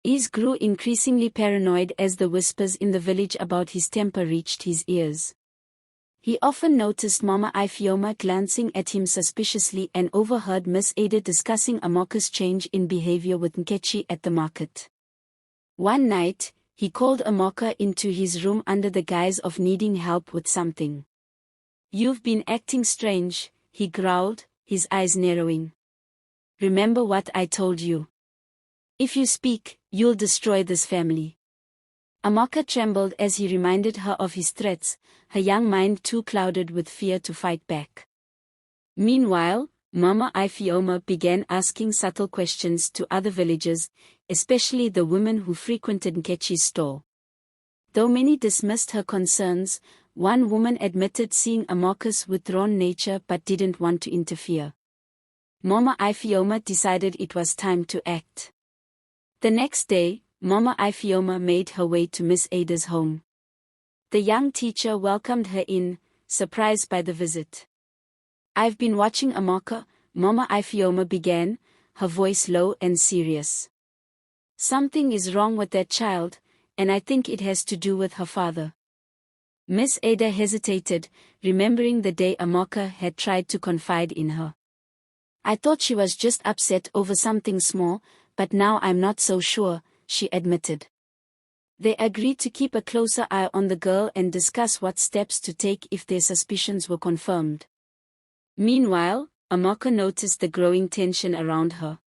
Iz grew increasingly paranoid as the whispers in the village about his temper reached his ears. He often noticed Mama Ifeoma glancing at him suspiciously and overheard Miss Ada discussing Amoka's change in behavior with Nkechi at the market. One night, he called Amoka into his room under the guise of needing help with something. "You've been acting strange," he growled, his eyes narrowing. "Remember what I told you. If you speak, you'll destroy this family." Amoka trembled as he reminded her of his threats, her young mind too clouded with fear to fight back. Meanwhile, Mama Ifeoma began asking subtle questions to other villagers, especially the women who frequented Nkechi's store. Though many dismissed her concerns, one woman admitted seeing Amoka's withdrawn nature but didn't want to interfere. Mama Ifeoma decided it was time to act. The next day, Mama Ifeoma made her way to Miss Ada's home. The young teacher welcomed her in, surprised by the visit. "I've been watching Amoka," Mama Ifeoma began, her voice low and serious. "Something is wrong with that child, and I think it has to do with her father." Miss Ada hesitated, remembering the day Amoka had tried to confide in her. "I thought she was just upset over something small, but now I'm not so sure," she admitted. They agreed to keep a closer eye on the girl and discuss what steps to take if their suspicions were confirmed. Meanwhile, Amoka noticed the growing tension around her.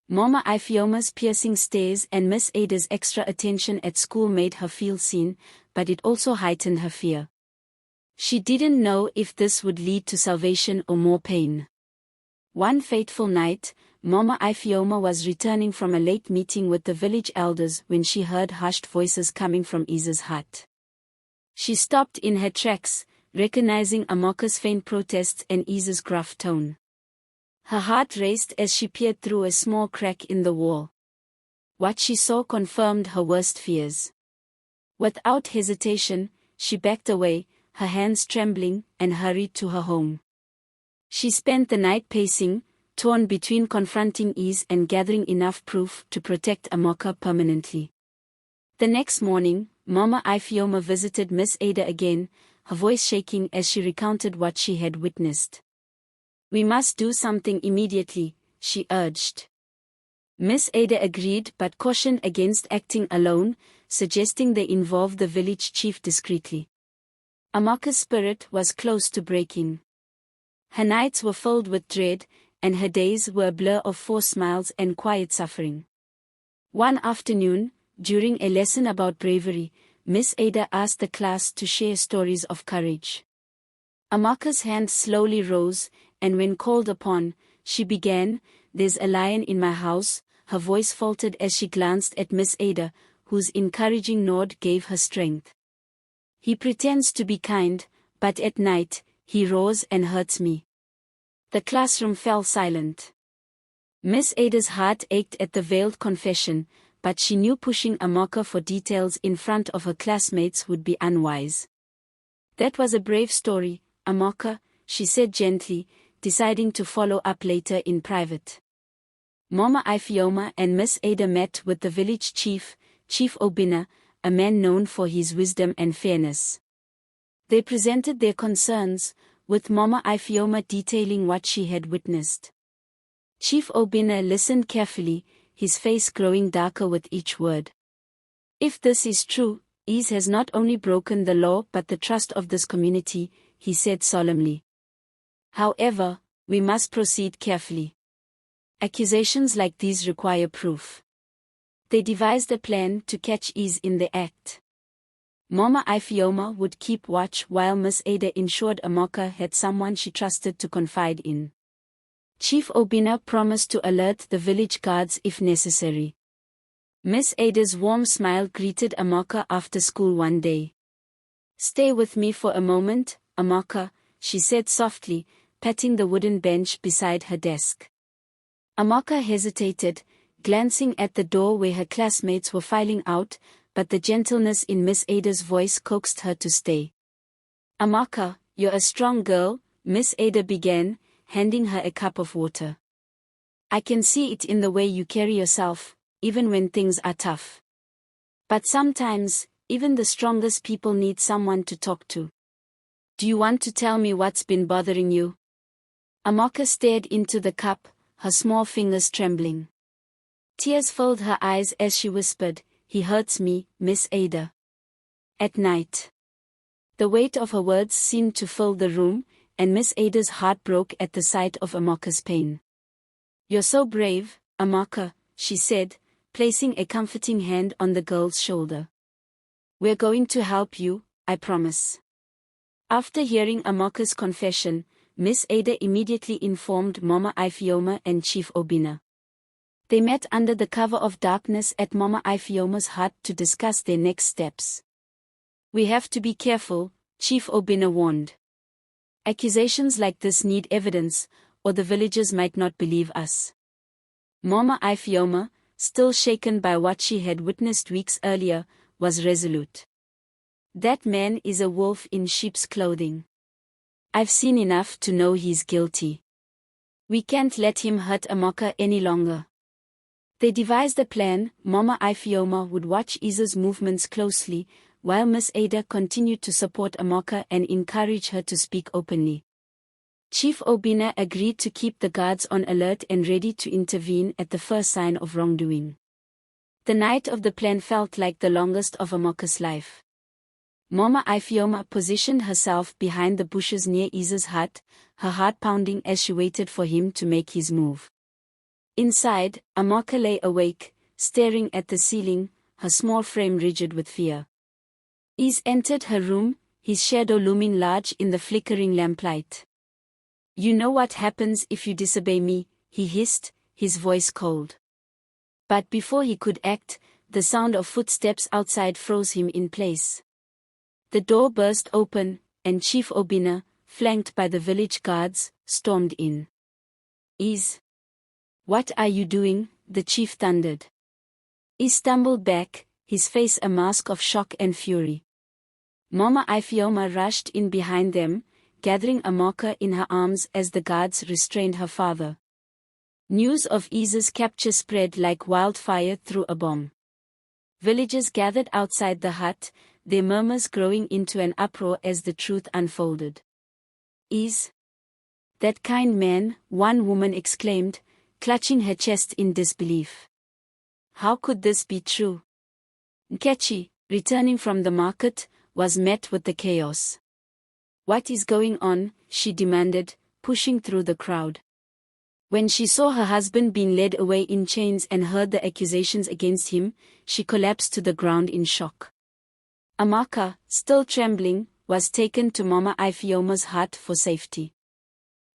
Mama Ifeoma's piercing stares and Miss Ada's extra attention at school made her feel seen, but it also heightened her fear. She didn't know if this would lead to salvation or more pain. One fateful night, Mama Ifeoma was returning from a late meeting with the village elders when she heard hushed voices coming from Iz's hut. She stopped in her tracks, recognizing Amoka's faint protests and Iz's gruff tone. Her heart raced as she peered through a small crack in the wall. What she saw confirmed her worst fears. Without hesitation, she backed away, her hands trembling, and hurried to her home. She spent the night pacing, torn between confronting Iz and gathering enough proof to protect Amoka permanently. The next morning, Mama Ifeoma visited Miss Ada again, her voice shaking as she recounted what she had witnessed. "We must do something immediately," she urged. Miss Ada agreed but cautioned against acting alone, suggesting they involve the village chief discreetly. Amoka's spirit was close to breaking. Her nights were filled with dread, and her days were a blur of forced smiles and quiet suffering. One afternoon, during a lesson about bravery, Miss Ada asked the class to share stories of courage. Amoka's hand slowly rose, and when called upon, she began, "There's a lion in my house." Her voice faltered as she glanced at Miss Ada, whose encouraging nod gave her strength. "He pretends to be kind, but at night, he roars and hurts me." The classroom fell silent. Miss Ada's heart ached at the veiled confession, but she knew pushing Amoka for details in front of her classmates would be unwise. "That was a brave story, Amoka," she said gently, deciding to follow up later in private. Mama Ifeoma and Miss Ada met with the village chief, Chief Obina, a man known for his wisdom and fairness. They presented their concerns, with Mama Ifeoma detailing what she had witnessed. Chief Obina listened carefully, his face growing darker with each word. "If this is true, Iz has not only broken the law but the trust of this community," he said solemnly. "However, we must proceed carefully. Accusations like these require proof." They devised a plan to catch Iz in the act. Mama Ifeoma would keep watch while Miss Ada ensured Amoka had someone she trusted to confide in. Chief Obina promised to alert the village guards if necessary. Miss Ada's warm smile greeted Amoka after school one day. "Stay with me for a moment, Amoka," she said softly, patting the wooden bench beside her desk. Amoka hesitated, glancing at the door where her classmates were filing out, but the gentleness in Miss Ada's voice coaxed her to stay. "Amoka, you're a strong girl," Miss Ada began, handing her a cup of water. "I can see it in the way you carry yourself, even when things are tough. But sometimes, even the strongest people need someone to talk to. Do you want to tell me what's been bothering you? Amoka stared into the cup, her small fingers trembling. Tears filled her eyes as she whispered, "He hurts me, Miss Ada." At night. The weight of her words seemed to fill the room, and Miss Ada's heart broke at the sight of Amoka's pain. "You're so brave, Amoka," she said, placing a comforting hand on the girl's shoulder. "We're going to help you, I promise." After hearing Amoka's confession, Miss Ada immediately informed Mama Ifeoma and Chief Obina. They met under the cover of darkness at Mama Ifeoma's hut to discuss their next steps. "We have to be careful," Chief Obina warned. "Accusations like this need evidence, or the villagers might not believe us." Mama Ifeoma, still shaken by what she had witnessed weeks earlier, was resolute. "That man is a wolf in sheep's clothing. I've seen enough to know he's guilty. We can't let him hurt Amoka any longer." They devised a plan. Mama Ifeoma would watch Isa's movements closely, while Miss Ada continued to support Amoka and encourage her to speak openly. Chief Obina agreed to keep the guards on alert and ready to intervene at the first sign of wrongdoing. The night of the plan felt like the longest of Amoka's life. Mama Ifeoma positioned herself behind the bushes near Isa's hut, her heart pounding as she waited for him to make his move. Inside, Amoka lay awake, staring at the ceiling, her small frame rigid with fear. Is entered her room, his shadow looming large in the flickering lamplight. "You know what happens if you disobey me," he hissed, his voice cold. But before he could act, the sound of footsteps outside froze him in place. The door burst open, and Chief Obina, flanked by the village guards, stormed in. "Is. What are you doing?" the chief thundered. He stumbled back, his face a mask of shock and fury. Mama Ifeoma rushed in behind them, gathering Amoka in her arms as the guards restrained her father. News of Isa's capture spread like wildfire through a bomb. Villagers gathered outside the hut, their murmurs growing into an uproar as the truth unfolded. "Is that kind man?" one woman exclaimed, clutching her chest in disbelief. "How could this be true?" Nkechi, returning from the market, was met with the chaos. "What is going on?" she demanded, pushing through the crowd. When she saw her husband being led away in chains and heard the accusations against him, she collapsed to the ground in shock. Amoka, still trembling, was taken to Mama Ifeoma's hut for safety.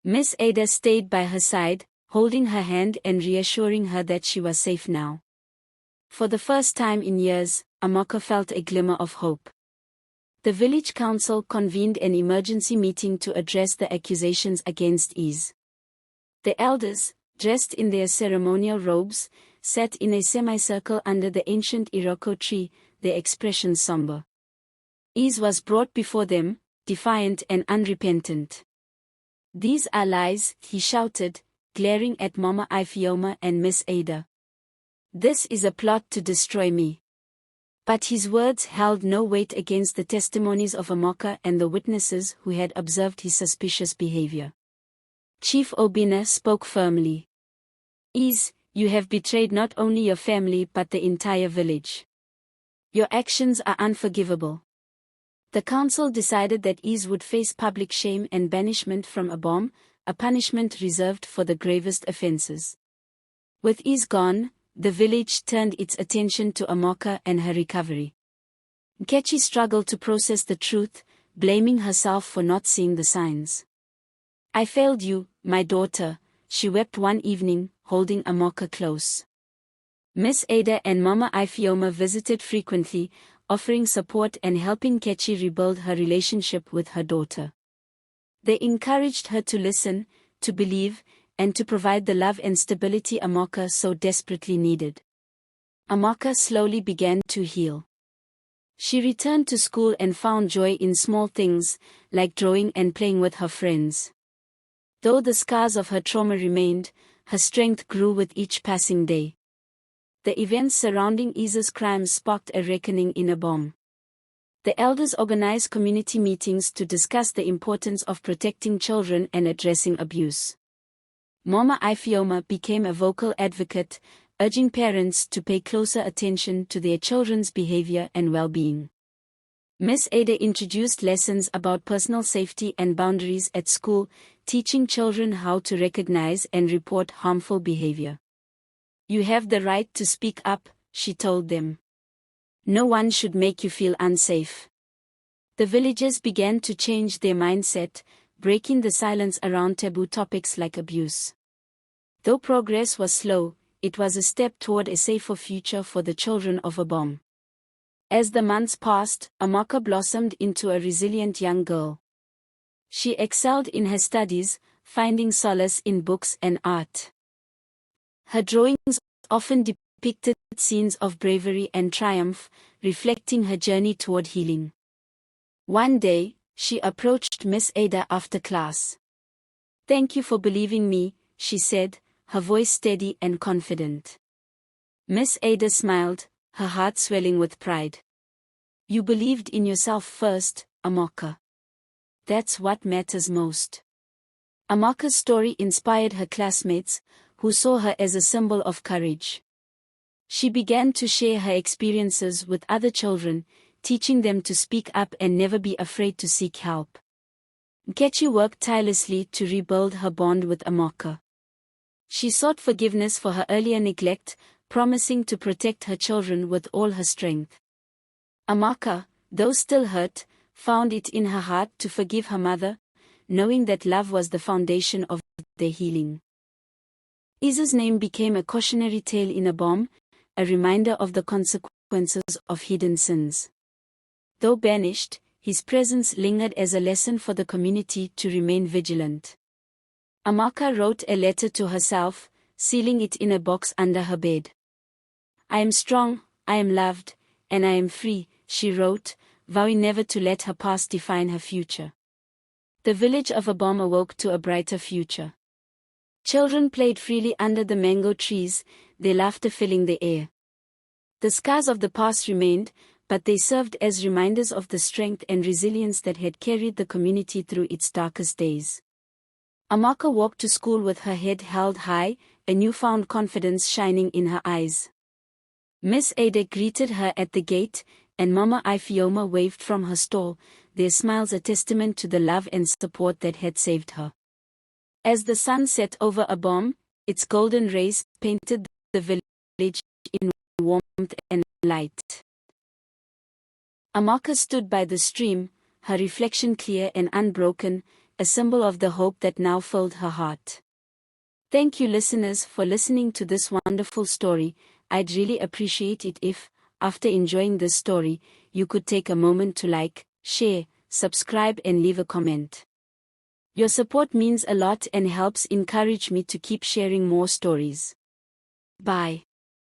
Miss Ada stayed by her side, holding her hand and reassuring her that she was safe now. For the first time in years, Amoka felt a glimmer of hope. The village council convened an emergency meeting to address the accusations against Is. The elders, dressed in their ceremonial robes, sat in a semicircle under the ancient Iroko tree, their expressions somber. Is was brought before them, defiant and unrepentant. "These are lies," he shouted, glaring at Mama Ifeoma and Miss Ada. "This is a plot to destroy me." But his words held no weight against the testimonies of Amoka and the witnesses who had observed his suspicious behavior. Chief Obina spoke firmly. "Is, you have betrayed not only your family but the entire village. Your actions are unforgivable." The council decided that Is would face public shame and banishment from Abom, a punishment reserved for the gravest offenses. With Is gone, the village turned its attention to Amoka and her recovery. Nkechi struggled to process the truth, blaming herself for not seeing the signs. "I failed you, my daughter," she wept one evening, holding Amoka close. Miss Ada and Mama Ifeoma visited frequently, offering support and helping Nkechi rebuild her relationship with her daughter. They encouraged her to listen, to believe, and to provide the love and stability Amoka so desperately needed. Amoka slowly began to heal. She returned to school and found joy in small things, like drawing and playing with her friends. Though the scars of her trauma remained, her strength grew with each passing day. The events surrounding Isa's crimes sparked a reckoning in a bomb. The elders organized community meetings to discuss the importance of protecting children and addressing abuse. Mama Ifeoma became a vocal advocate, urging parents to pay closer attention to their children's behavior and well-being. Miss Ada introduced lessons about personal safety and boundaries at school, teaching children how to recognize and report harmful behavior. "You have the right to speak up," she told them. "No one should make you feel unsafe." The villagers began to change their mindset, breaking the silence around taboo topics like abuse. Though progress was slow, it was a step toward a safer future for the children of Abom. As the months passed, Amaka blossomed into a resilient young girl. She excelled in her studies, finding solace in books and art. Her drawings often depicted scenes of bravery and triumph, reflecting her journey toward healing. One day, she approached Miss Ada after class. "Thank you for believing me," she said, her voice steady and confident. Miss Ada smiled, her heart swelling with pride. "You believed in yourself first, Amaka. That's what matters most." Amaka's story inspired her classmates, who saw her as a symbol of courage. She began to share her experiences with other children, teaching them to speak up and never be afraid to seek help. Nkechi worked tirelessly to rebuild her bond with Amaka. She sought forgiveness for her earlier neglect, promising to protect her children with all her strength. Amaka, though still hurt, found it in her heart to forgive her mother, knowing that love was the foundation of their healing. Isa's name became a cautionary tale in Abom, a reminder of the consequences of hidden sins. Though banished, his presence lingered as a lesson for the community to remain vigilant. Amaka wrote a letter to herself, sealing it in a box under her bed. "I am strong, I am loved, and I am free," she wrote, vowing never to let her past define her future. The village of Abom awoke to a brighter future. Children played freely under the mango trees, their laughter filling the air. The scars of the past remained, but they served as reminders of the strength and resilience that had carried the community through its darkest days. Amaka walked to school with her head held high, a newfound confidence shining in her eyes. Miss Ada greeted her at the gate, and Mama Ifeoma waved from her stall, their smiles a testament to the love and support that had saved her. As the sun set over Abom, its golden rays painted the village in warmth and light. Amaka stood by the stream, her reflection clear and unbroken, a symbol of the hope that now filled her heart. Thank you, listeners, for listening to this wonderful story. I'd really appreciate it if, after enjoying this story, you could take a moment to like, share, subscribe and leave a comment. Your support means a lot and helps encourage me to keep sharing more stories. Bye.